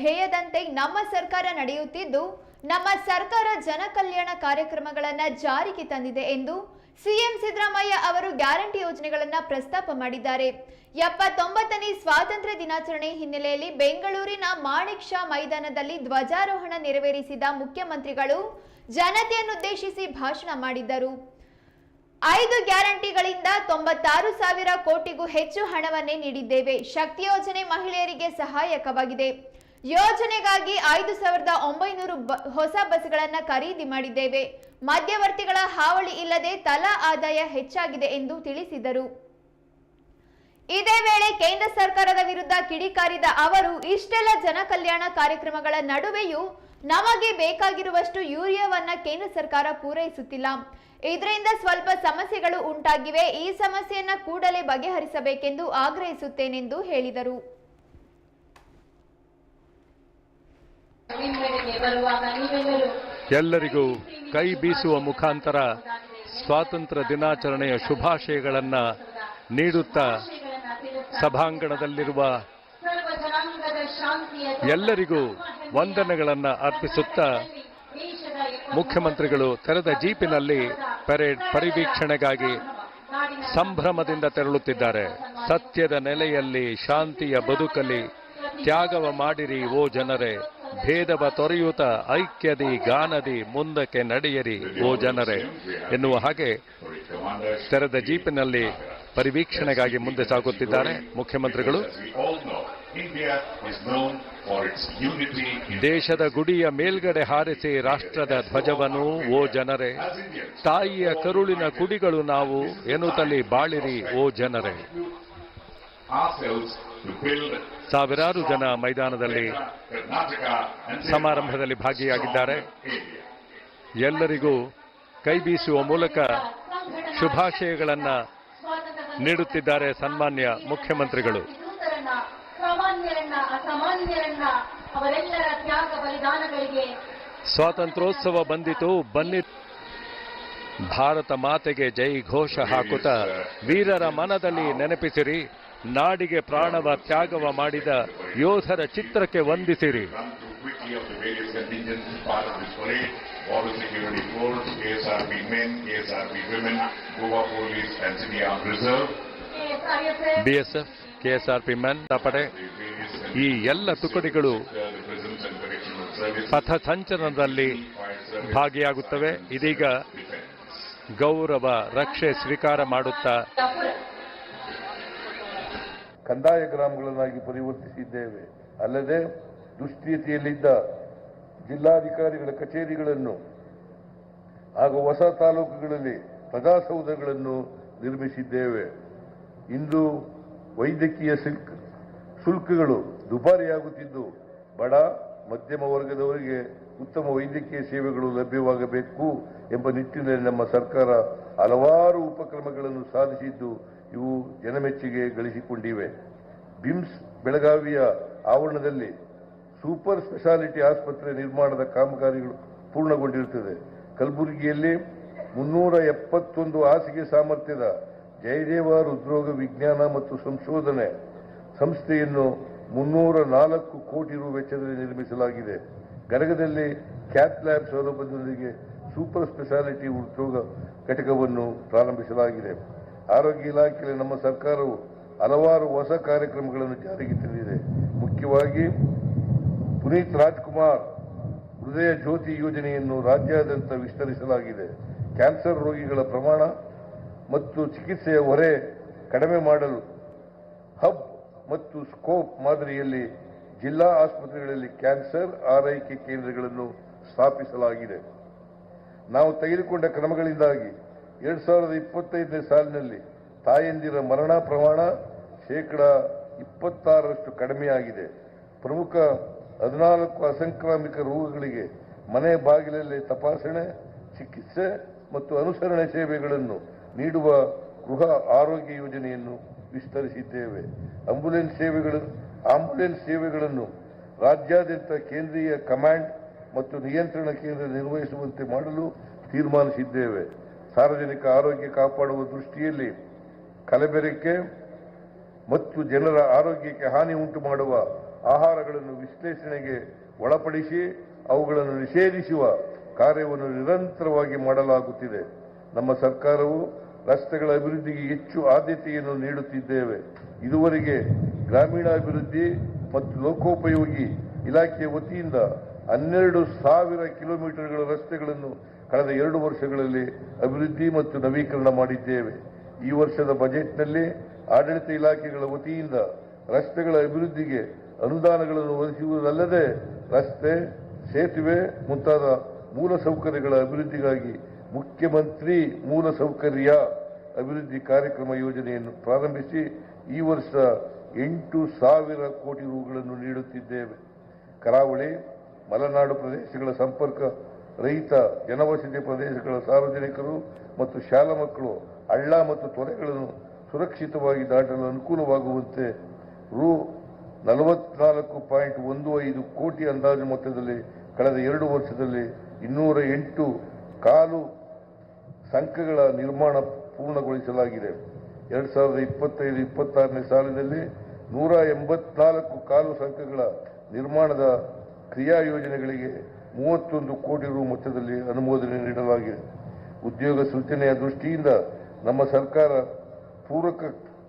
ಧ್ಯೇಯದಂತೆ ನಮ್ಮ ಸರ್ಕಾರ ನಡೆಯುತ್ತಿದ್ದು, ನಮ್ಮ ಸರ್ಕಾರ ಜನಕಲ್ಯಾಣ ಕಾರ್ಯಕ್ರಮಗಳನ್ನು ಜಾರಿಗೆ ತಂದಿದೆ ಎಂದು ಸಿಎಂ ಸಿದ್ದರಾಮಯ್ಯ ಅವರು ಗ್ಯಾರಂಟಿ ಯೋಜನೆಗಳನ್ನು ಪ್ರಸ್ತಾಪ ಮಾಡಿದ್ದಾರೆ. 79ನೇ ಸ್ವಾತಂತ್ರ್ಯ ದಿನಾಚರಣೆ ಹಿನ್ನೆಲೆಯಲ್ಲಿ ಬೆಂಗಳೂರಿನ ಮಾಣಿಕ್ ಷಾ ಮೈದಾನದಲ್ಲಿ ಧ್ವಜಾರೋಹಣ ನೆರವೇರಿಸಿದ ಮುಖ್ಯಮಂತ್ರಿಗಳು ಜನತೆಯನ್ನುದ್ದೇಶಿಸಿ ಭಾಷಣ ಮಾಡಿದ್ದರು. 5 ಗ್ಯಾರಂಟಿಗಳಿಂದ 96,000 ಕೋಟಿಗೂ ಹೆಚ್ಚು ಹಣವನ್ನೇ ನೀಡಿದ್ದೇವೆ. ಶಕ್ತಿ ಯೋಜನೆ ಮಹಿಳೆಯರಿಗೆ ಸಹಾಯಕವಾಗಿದೆ. ಯೋಜನೆಗಾಗಿ 5,900 ಹೊಸ ಬಸ್ಗಳನ್ನು ಖರೀದಿ ಮಾಡಿದ್ದೇವೆ. ಮಧ್ಯವರ್ತಿಗಳ ಹಾವಳಿ ಇಲ್ಲದೆ ತಲಾ ಆದಾಯ ಹೆಚ್ಚಾಗಿದೆ ಎಂದು ತಿಳಿಸಿದರು. ಇದೇ ವೇಳೆ ಕೇಂದ್ರ ಸರ್ಕಾರದ ವಿರುದ್ಧ ಕಿಡಿಕಾರಿದ ಅವರು, ಇಷ್ಟೆಲ್ಲ ಜನಕಲ್ಯಾಣ ಕಾರ್ಯಕ್ರಮಗಳ ನಡುವೆಯೂ ನಮಗೆ ಬೇಕಾಗಿರುವಷ್ಟು ಯೂರಿಯಾವನ್ನ ಕೇಂದ್ರ ಸರ್ಕಾರ ಪೂರೈಸುತ್ತಿಲ್ಲ. ಇದರಿಂದ ಸ್ವಲ್ಪ ಸಮಸ್ಯೆಗಳು ಉಂಟಾಗಿವೆ. ಈ ಸಮಸ್ಯೆಯನ್ನ ಕೂಡಲೇ ಬಗೆಹರಿಸಬೇಕೆಂದು ಆಗ್ರಹಿಸುತ್ತೇನೆಂದು ಹೇಳಿದರು. ಎಲ್ಲರಿಗೂ ಕೈ ಬೀಸುವ ಮುಖಾಂತರ ಸ್ವಾತಂತ್ರ್ಯ ದಿನಾಚರಣೆಯ ಶುಭಾಶಯಗಳನ್ನು ನೀಡುತ್ತಾ ಸಭಾಂಗಣದಲ್ಲಿರುವ ಎಲ್ಲರಿಗೂ ವಂದನೆಗಳನ್ನು ಅರ್ಪಿಸುತ್ತಾ ಮುಖ್ಯಮಂತ್ರಿಗಳು ತೆರೆದ ಜೀಪಿನಲ್ಲಿ ಪರೇಡ್ ಪರಿವೀಕ್ಷಣೆಗಾಗಿ ಸಂಭ್ರಮದಿಂದ ತೆರಳುತ್ತಿದ್ದಾರೆ. ಸತ್ಯದ ನೆಲೆಯಲ್ಲಿ ಶಾಂತಿಯ ಬದುಕಲಿ, ತ್ಯಾಗವ ಮಾಡಿರಿ ಓ ಜನರೇ, ಭೇದವ ತೊರೆಯುತ್ತ ಐಕ್ಯದಿ ಗಾನದಿ ಮುಂದಕ್ಕೆ ನಡೆಯರಿ ಓ ಜನರೇ ಎನ್ನುವ ಹಾಗೆ ತೆರೆದ ಜೀಪಿನಲ್ಲಿ ಪರಿವೀಕ್ಷಣೆಗಾಗಿ ಮುಂದೆ ಸಾಗುತ್ತಿದ್ದಾರೆ ಮುಖ್ಯಮಂತ್ರಿಗಳು. ದೇಶದ ಗುಡಿಯ ಮೇಲ್ಗಡೆ ಹಾರಿಸಿ ರಾಷ್ಟ್ರದ ಧ್ವಜವನ್ನು ಓ ಜನರೇ, ತಾಯಿಯ ಕರುಳಿನ ಕುಡಿಗಳು ನಾವು ಎನ್ನುತ್ತಲಿ ಬಾಳಿರಿ ಓ ಜನರೇ. ಸಾವಿರಾರು ಜನ ಮೈದಾನದಲ್ಲಿ ಸಮಾರಂಭದಲ್ಲಿ ಭಾಗಿಯಾಗಿದ್ದಾರೆ. ಎಲ್ಲರಿಗೂ ಕೈ ಬೀಸುವ ಮೂಲಕ ಶುಭಾಶಯಗಳನ್ನು ನೀಡುತ್ತಿದ್ದಾರೆ ಸನ್ಮಾನ್ಯ ಮುಖ್ಯಮಂತ್ರಿಗಳು. ಸ್ವಾತಂತ್ರ್ಯೋತ್ಸವ ಬಂದಿತು, ಬನ್ನಿ ಭಾರತ ಮಾತೆಗೆ ಜೈ ಘೋಷ ಹಾಕುತ್ತಾ ವೀರರ ಮನದಲ್ಲಿ ನೆನಪಿಸಿರಿ, ನಾಡಿಗೆ ಪ್ರಾಣವ ತ್ಯಾಗವ ಮಾಡಿದ ಯೋಧರ ಚಿತ್ರಕ್ಕೆ ವಂದಿಸಿರಿ. Border Security Force, KSRP Men, KSRP Women, Goa Police and City Armed Reserve, BSF, KSRP Men ಪಡೆ ಈ ಎಲ್ಲ ತುಕಡಿಗಳು ಪಥ ಸಂಚಲನದಲ್ಲಿ ಭಾಗಿಯಾಗುತ್ತವೆ. ಇದೀಗ ಗೌರವ ರಕ್ಷೆ ಸ್ವೀಕಾರ ಮಾಡುತ್ತಾ ಕಂದಾಯ ಗ್ರಾಮಗಳನ್ನಾಗಿ ಪರಿವರ್ತಿಸಿದ್ದೇವೆ. ಅಲ್ಲದೆ ದುಸ್ಥಿತಿಯಲ್ಲಿದ್ದ ಜಿಲ್ಲಾಧಿಕಾರಿಗಳ ಕಚೇರಿಗಳನ್ನು ಹಾಗೂ ಹೊಸ ತಾಲೂಕುಗಳಲ್ಲಿ ಪ್ರಜಾಸೌಧಗಳನ್ನು ನಿರ್ಮಿಸಿದ್ದೇವೆ. ಇಂದು ವೈದ್ಯಕೀಯ ಶುಲ್ಕಗಳು ದುಬಾರಿಯಾಗುತ್ತಿದ್ದು, ಬಡ ಮಧ್ಯಮ ವರ್ಗದವರಿಗೆ ಉತ್ತಮ ವೈದ್ಯಕೀಯ ಸೇವೆಗಳು ಲಭ್ಯವಾಗಬೇಕು ಎಂಬ ನಿಟ್ಟಿನಲ್ಲಿ ನಮ್ಮ ಸರ್ಕಾರ ಹಲವಾರು ಉಪಕ್ರಮಗಳನ್ನು ಸಾಧಿಸಿದ್ದು, ಇವು ಜನಮೆಚ್ಚುಗೆ ಗಳಿಸಿಕೊಂಡಿವೆ. ಬಿಮ್ಸ್ ಬೆಳಗಾವಿಯ ಆವರಣದಲ್ಲಿ ಸೂಪರ್ ಸ್ಪೆಷಾಲಿಟಿ ಆಸ್ಪತ್ರೆ ನಿರ್ಮಾಣದ ಕಾಮಗಾರಿಗಳು ಪೂರ್ಣಗೊಂಡಿರುತ್ತದೆ. ಕಲಬುರಗಿಯಲ್ಲಿ 371 ಹಾಸಿಗೆ ಸಾಮರ್ಥ್ಯದ ಜಯದೇವ ಹೃದ್ರೋಗ ವಿಜ್ಞಾನ ಮತ್ತು ಸಂಶೋಧನೆ ಸಂಸ್ಥೆಯನ್ನು 304 ಕೋಟಿ ರು ವೆಚ್ಚದಲ್ಲಿ ನಿರ್ಮಿಸಲಾಗಿದೆ. ಗದಗದಲ್ಲಿ ಕ್ಯಾತ್ ಲ್ಯಾಬ್ ಸೌಲಭ್ಯದೊಂದಿಗೆ ಸೂಪರ್ ಸ್ಪೆಷಾಲಿಟಿ ಹೃದ್ರೋಗ ಘಟಕವನ್ನು ಪ್ರಾರಂಭಿಸಲಾಗಿದೆ. ಆರೋಗ್ಯ ಇಲಾಖೆಯಲ್ಲಿ ನಮ್ಮ ಸರ್ಕಾರವು ಹಲವಾರು ಹೊಸ ಕಾರ್ಯಕ್ರಮಗಳನ್ನು ಜಾರಿಗೆ ತಂದಿದೆ. ಮುಖ್ಯವಾಗಿ ಪುನೀತ್ ರಾಜ್ಕುಮಾರ್ ಹೃದಯ ಜ್ಯೋತಿ ಯೋಜನೆಯನ್ನು ರಾಜ್ಯಾದ್ಯಂತ ವಿಸ್ತರಿಸಲಾಗಿದೆ. ಕ್ಯಾನ್ಸರ್ ರೋಗಿಗಳ ಪ್ರಮಾಣ ಮತ್ತು ಚಿಕಿತ್ಸೆಯ ಹೊರೆ ಕಡಿಮೆ ಮಾಡಲು ಹಬ್ ಮತ್ತು ಸ್ಕೋಪ್ ಮಾದರಿಯಲ್ಲಿ ಜಿಲ್ಲಾ ಆಸ್ಪತ್ರೆಗಳಲ್ಲಿ ಕ್ಯಾನ್ಸರ್ ಆರೈಕೆ ಕೇಂದ್ರಗಳನ್ನು ಸ್ಥಾಪಿಸಲಾಗಿದೆ. ನಾವು ತೆಗೆದುಕೊಂಡ ಕ್ರಮಗಳಿಂದಾಗಿ 2025ನೇ ಸಾಲಿನಲ್ಲಿ ತಾಯಂದಿರ ಮರಣ ಪ್ರಮಾಣ 26% ಕಡಿಮೆಯಾಗಿದೆ. ಪ್ರಮುಖ 14 ಅಸಂಕ್ರಾಮಿಕ ರೋಗಗಳಿಗೆ ಮನೆ ಬಾಗಿಲಲ್ಲಿ ತಪಾಸಣೆ, ಚಿಕಿತ್ಸೆ ಮತ್ತು ಅನುಸರಣೆ ಸೇವೆಗಳನ್ನು ನೀಡುವ ಗೃಹ ಆರೋಗ್ಯ ಯೋಜನೆಯನ್ನು ವಿಸ್ತರಿಸಿದ್ದೇವೆ. ಆಂಬ್ಯುಲೆನ್ಸ್ ಸೇವೆಗಳನ್ನು ರಾಜ್ಯಾದ್ಯಂತ ಕೇಂದ್ರೀಯ ಕಮಾಂಡ್ ಮತ್ತು ನಿಯಂತ್ರಣ ಕೇಂದ್ರ ನಿರ್ವಹಿಸುವಂತೆ ಮಾಡಲು ತೀರ್ಮಾನಿಸಿದ್ದೇವೆ. ಸಾರ್ವಜನಿಕ ಆರೋಗ್ಯ ಕಾಪಾಡುವ ದೃಷ್ಟಿಯಲ್ಲಿ ಕಲಬೆರಕೆ ಮತ್ತು ಜನರ ಆರೋಗ್ಯಕ್ಕೆ ಹಾನಿ ಉಂಟು ಮಾಡುವ ಆಹಾರಗಳನ್ನು ವಿಶ್ಲೇಷಣೆಗೆ ಒಳಪಡಿಸಿ ಅವುಗಳನ್ನು ನಿಷೇಧಿಸುವ ಕಾರ್ಯವನ್ನು ನಿರಂತರವಾಗಿ ಮಾಡಲಾಗುತ್ತಿದೆ. ನಮ್ಮ ಸರ್ಕಾರವು ರಸ್ತೆಗಳ ಅಭಿವೃದ್ಧಿಗೆ ಹೆಚ್ಚು ಆದ್ಯತೆಯನ್ನು ನೀಡುತ್ತಿದ್ದೇವೆ. ಇದುವರೆಗೆ ಗ್ರಾಮೀಣಾಭಿವೃದ್ಧಿ ಮತ್ತು ಲೋಕೋಪಯೋಗಿ ಇಲಾಖೆಯ ವತಿಯಿಂದ 12,000 ಕಿಲೋಮೀಟರ್ಗಳ ರಸ್ತೆಗಳನ್ನು ಕಳೆದ 2 ವರ್ಷಗಳಲ್ಲಿ ಅಭಿವೃದ್ಧಿ ಮತ್ತು ನವೀಕರಣ ಮಾಡಿದ್ದೇವೆ. ಈ ವರ್ಷದ ಬಜೆಟ್ನಲ್ಲಿ ಆಡಳಿತ ಇಲಾಖೆಗಳ ವತಿಯಿಂದ ರಸ್ತೆಗಳ ಅಭಿವೃದ್ಧಿಗೆ ಅನುದಾನಗಳನ್ನು ಒದಗಿಸುವುದಲ್ಲದೆ ರಸ್ತೆ, ಸೇತುವೆ ಮುಂತಾದ ಮೂಲಸೌಕರ್ಯಗಳ ಅಭಿವೃದ್ಧಿಗಾಗಿ ಮುಖ್ಯಮಂತ್ರಿ ಮೂಲಸೌಕರ್ಯ ಅಭಿವೃದ್ಧಿ ಕಾರ್ಯಕ್ರಮ ಯೋಜನೆಯನ್ನು ಪ್ರಾರಂಭಿಸಿ ಈ ವರ್ಷ 8,000 ಕೋಟಿ ರುಗಳನ್ನು ನೀಡುತ್ತಿದ್ದೇವೆ. ಕರಾವಳಿ, ಮಲೆನಾಡು ಪ್ರದೇಶಗಳ ಸಂಪರ್ಕ ರಹಿತ ಜನವಸತಿ ಪ್ರದೇಶಗಳ ಸಾರ್ವಜನಿಕರು ಮತ್ತು ಶಾಲಾ ಮಕ್ಕಳು ಹಳ್ಳ ಮತ್ತು ತೊರೆಗಳನ್ನು ಸುರಕ್ಷಿತವಾಗಿ ದಾಟಲು ಅನುಕೂಲವಾಗುವಂತೆ ರು 44.15 ಕೋಟಿ ಅಂದಾಜು ಮೊತ್ತದಲ್ಲಿ ಕಳೆದ 2 ವರ್ಷದಲ್ಲಿ 208 ಕಾಲು ಸಂಕಗಳ ನಿರ್ಮಾಣ ಪೂರ್ಣಗೊಳಿಸಲಾಗಿದೆ. 2025-26ನೇ ಸಾಲಿನಲ್ಲಿ 184 ಕಾಲು ಸಂಕಗಳ ನಿರ್ಮಾಣದ ಕ್ರಿಯಾ ಯೋಜನೆಗಳಿಗೆ 31 ಕೋಟಿ ರು ಮೊತ್ತದಲ್ಲಿ ಅನುಮೋದನೆ ನೀಡಲಾಗಿದೆ. ಉದ್ಯೋಗ ಸೃಜನೆಯ ದೃಷ್ಟಿಯಿಂದ ನಮ್ಮ ಸರ್ಕಾರ ಪೂರಕ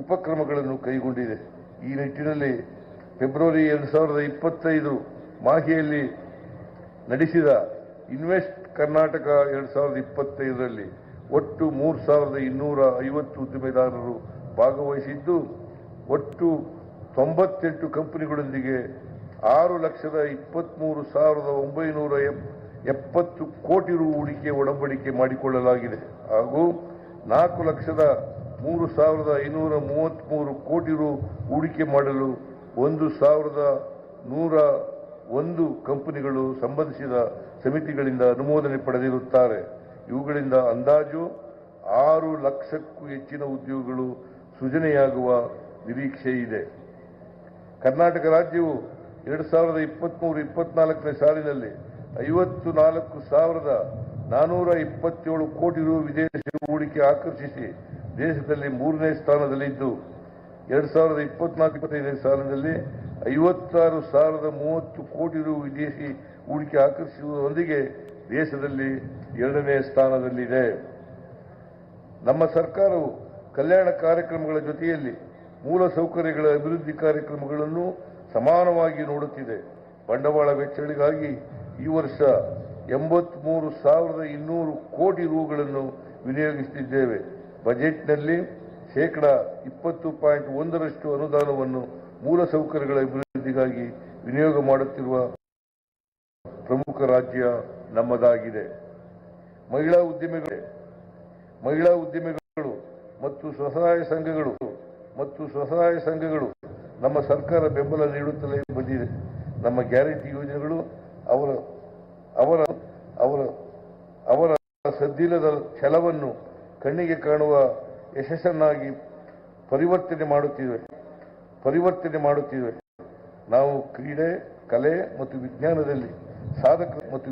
ಉಪಕ್ರಮಗಳನ್ನು ಕೈಗೊಂಡಿದೆ. ಈ ನಿಟ್ಟಿನಲ್ಲಿ ಫೆಬ್ರವರಿ 2025 ಮಾಹೆಯಲ್ಲಿ ನಡೆಸಿದ ಇನ್ವೆಸ್ಟ್ ಕರ್ನಾಟಕ 2025ರಲ್ಲಿ ಒಟ್ಟು 3,250 ಉದ್ದಿಮೆದಾರರು ಭಾಗವಹಿಸಿದ್ದು, ಒಟ್ಟು 98 ಕಂಪನಿಗಳೊಂದಿಗೆ 6,23,970 ಕೋಟಿ ರು ಹೂಡಿಕೆ ಒಡಂಬಡಿಕೆ ಮಾಡಿಕೊಳ್ಳಲಾಗಿದೆ ಹಾಗೂ 4,03,533 ಕೋಟಿ ರು ಹೂಡಿಕೆ ಮಾಡಲು 1,101 ಕಂಪನಿಗಳು ಸಂಬಂಧಿಸಿದ ಸಮಿತಿಗಳಿಂದ ಅನುಮೋದನೆ ಪಡೆದಿರುತ್ತಾರೆ. ಇವುಗಳಿಂದ ಅಂದಾಜು 6 ಲಕ್ಷಕ್ಕೂ ಹೆಚ್ಚಿನ ಉದ್ಯೋಗಗಳು ಸೃಜನೆಯಾಗುವ ನಿರೀಕ್ಷೆ ಇದೆ. ಕರ್ನಾಟಕ ರಾಜ್ಯವು 2023-24ನೇ ಸಾಲಿನಲ್ಲಿ 54,427 ಕೋಟಿ ರು ವಿದೇಶಿ ಹೂಡಿಕೆ ಆಕರ್ಷಿಸಿ ದೇಶದಲ್ಲಿ 3ನೇ ಸ್ಥಾನದಲ್ಲಿದ್ದು, 2024-25ನೇ ಸಾಲಿನಲ್ಲಿ 56,030 ಕೋಟಿ ರು ವಿದೇಶಿ ಹೂಡಿಕೆ ಆಕರ್ಷಿಸುವುದರೊಂದಿಗೆ ದೇಶದಲ್ಲಿ 2ನೇ ಸ್ಥಾನದಲ್ಲಿದೆ. ನಮ್ಮ ಸರ್ಕಾರವು ಕಲ್ಯಾಣ ಕಾರ್ಯಕ್ರಮಗಳ ಜೊತೆಯಲ್ಲಿ ಮೂಲಸೌಕರ್ಯಗಳ ಅಭಿವೃದ್ಧಿ ಕಾರ್ಯಕ್ರಮಗಳನ್ನು ಸಮಾನವಾಗಿ ನೋಡುತ್ತಿದೆ. ಬಂಡವಾಳ ವೆಚ್ಚಗಳಿಗಾಗಿ ಈ ವರ್ಷ 83,200 ಕೋಟಿ ರುಗಳನ್ನು ವಿನಿಯೋಗಿಸುತ್ತಿದ್ದೇವೆ. ಬಜೆಟ್ನಲ್ಲಿ ಶೇಕಡಾ 20.1ರಷ್ಟು ಅನುದಾನವನ್ನು ಮೂಲಸೌಕರ್ಯಗಳ ಅಭಿವೃದ್ಧಿಗಾಗಿ ವಿನಿಯೋಗ ಮಾಡುತ್ತಿರುವ ಪ್ರಮುಖ ರಾಜ್ಯ ನಮ್ಮದಾಗಿದೆ. ಮಹಿಳಾ ಉದ್ಯಮಿಗಳು ಮತ್ತು ಸ್ವಸಹಾಯ ಸಂಘಗಳು ನಮ್ಮ ಸರ್ಕಾರ ಬೆಂಬಲ ನೀಡುತ್ತಲೇ ಬಂದಿದೆ. ನಮ್ಮ ಗ್ಯಾರಂಟಿ ಯೋಜನೆಗಳು ಅವರ ಸದ್ದಿಲ್ಲದ ಛಲವನ್ನು ಕಣ್ಣಿಗೆ ಕಾಣುವ ಯಶಸ್ಸನ್ನಾಗಿ ಪರಿವರ್ತನೆ ಮಾಡುತ್ತಿವೆ. ನಾವು ಕ್ರೀಡೆ, ಕಲೆ ಮತ್ತು ವಿಜ್ಞಾನದಲ್ಲಿ ಸಾಧಕ ಮತ್ತು